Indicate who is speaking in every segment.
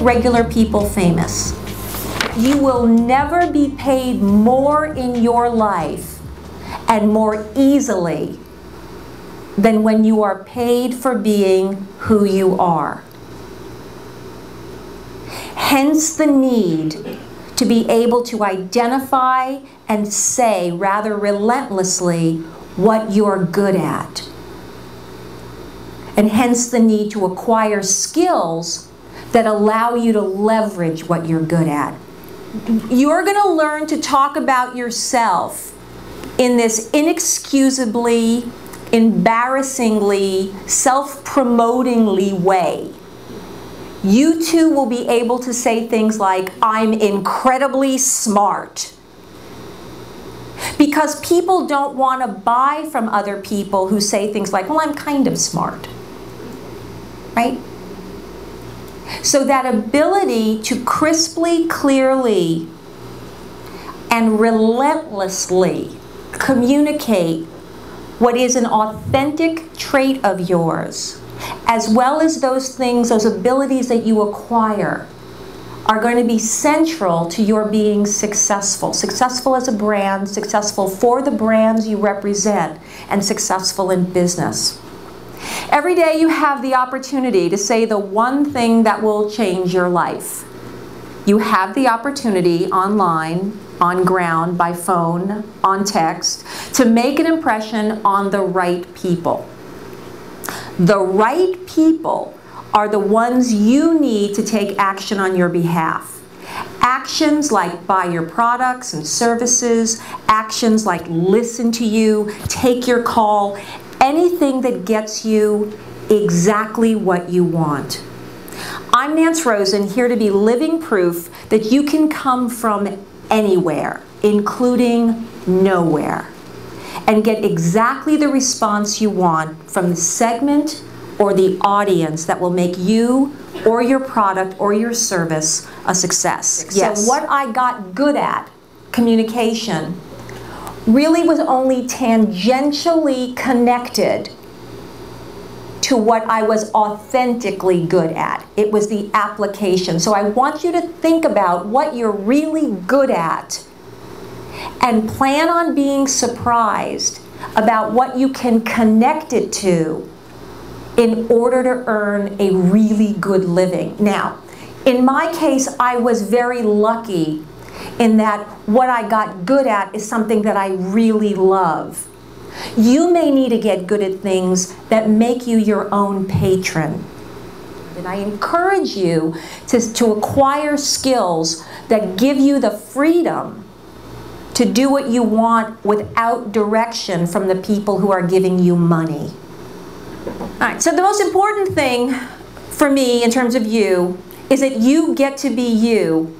Speaker 1: regular people famous. You will never be paid more in your life and more easily than when you are paid for being who you are. Hence the need to be able to identify and say rather relentlessly what you're good at. And hence the need to acquire skills that allow you to leverage what you're good at. You're going to learn to talk about yourself in this inexcusably, embarrassingly, self-promotingly way. You too will be able to say things like, I'm incredibly smart. Because people don't want to buy from other people who say things like, well, I'm kind of smart. Right? So that ability to crisply, clearly, and relentlessly communicate what is an authentic trait of yours, as well as those things, those abilities that you acquire, are going to be central to your being successful. Successful as a brand, successful for the brands you represent, and successful in business. Every day you have the opportunity to say the one thing that will change your life. You have the opportunity online, on ground, by phone, on text, to make an impression on the right people. The right people are the ones you need to take action on your behalf. Actions like buy your products and services, actions like listen to you, take your call, anything that gets you exactly what you want. I'm Nance Rosen, here to be living proof that you can come from anywhere, including nowhere, and get exactly the response you want from the segment or the audience that will make you or your product or your service a success. Yes. So what I got good at, communication, really was only tangentially connected to what I was authentically good at. It was the application. So I want you to think about what you're really good at and plan on being surprised about what you can connect it to in order to earn a really good living. Now, in my case, I was very lucky in that what I got good at is something that I really love. You may need to get good at things that make you your own patron. And I encourage you to acquire skills that give you the freedom to do what you want without direction from the people who are giving you money. All right, so the most important thing for me in terms of you is that you get to be you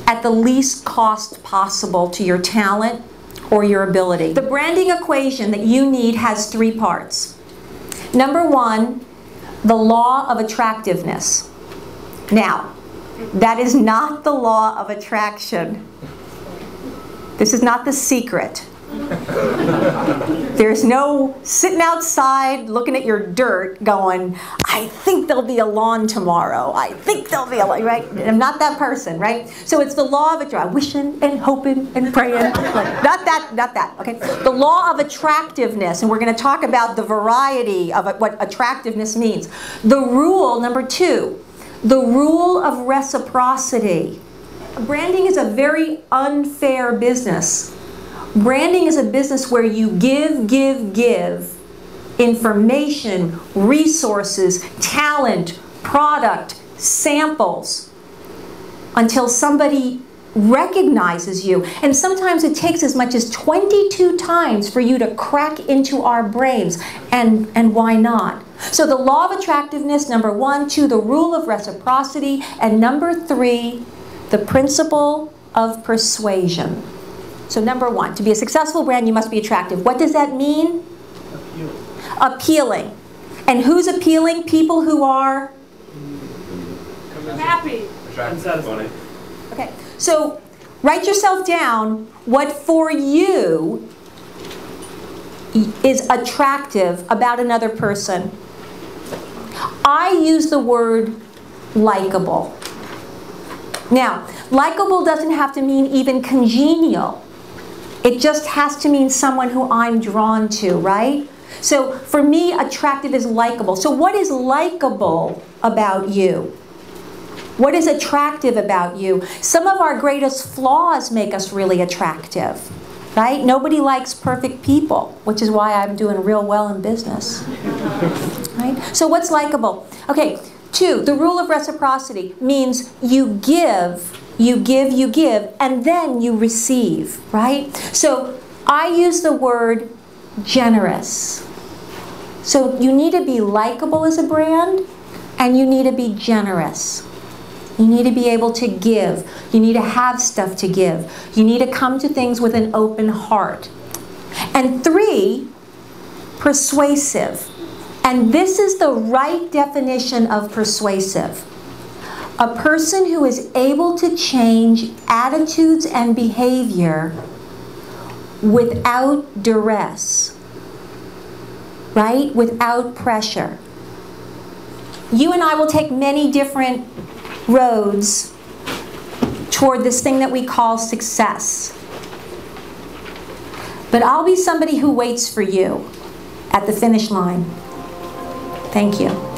Speaker 1: at the least cost possible to your talent or your ability. The branding equation that you need has 3 parts. Number 1, the law of attractiveness. Now, that is not the law of attraction. This is not The Secret. There's no sitting outside looking at your dirt going, I think there'll be a lawn tomorrow. I think there'll be a lawn, right? I'm not that person, right? So it's the law of attraction. Wishing and hoping and praying. Not that, okay? The law of attractiveness, and we're going to talk about the variety of what attractiveness means. The rule, number 2, the rule of reciprocity. Branding is a very unfair business. Branding is a business where you give information, resources, talent, product, samples, until somebody recognizes you. And sometimes it takes as much as 22 times for you to crack into our brains. And why not? So the law of attractiveness, number 1, 2, the rule of reciprocity, and number 3, the principle of persuasion. So number 1, to be a successful brand, you must be attractive. What does that mean? Appealing. And who's appealing? People who are?
Speaker 2: Happy.
Speaker 3: Attractive.
Speaker 1: Okay, so write yourself down what for you is attractive about another person. I use the word likable. Now, likable doesn't have to mean even congenial. It just has to mean someone who I'm drawn to, right? So for me, attractive is likable. So what is likable about you? What is attractive about you? Some of our greatest flaws make us really attractive, right? Nobody likes perfect people, which is why I'm doing real well in business, right? So what's likable? Okay, 2, the rule of reciprocity means you give, and then you receive, right? So I use the word generous. So you need to be likable as a brand, and you need to be generous. You need to be able to give. You need to have stuff to give. You need to come to things with an open heart. And 3, persuasive. And this is the right definition of persuasive. A person who is able to change attitudes and behavior without duress, right? Without pressure. You and I will take many different roads toward this thing that we call success. But I'll be somebody who waits for you at the finish line. Thank you.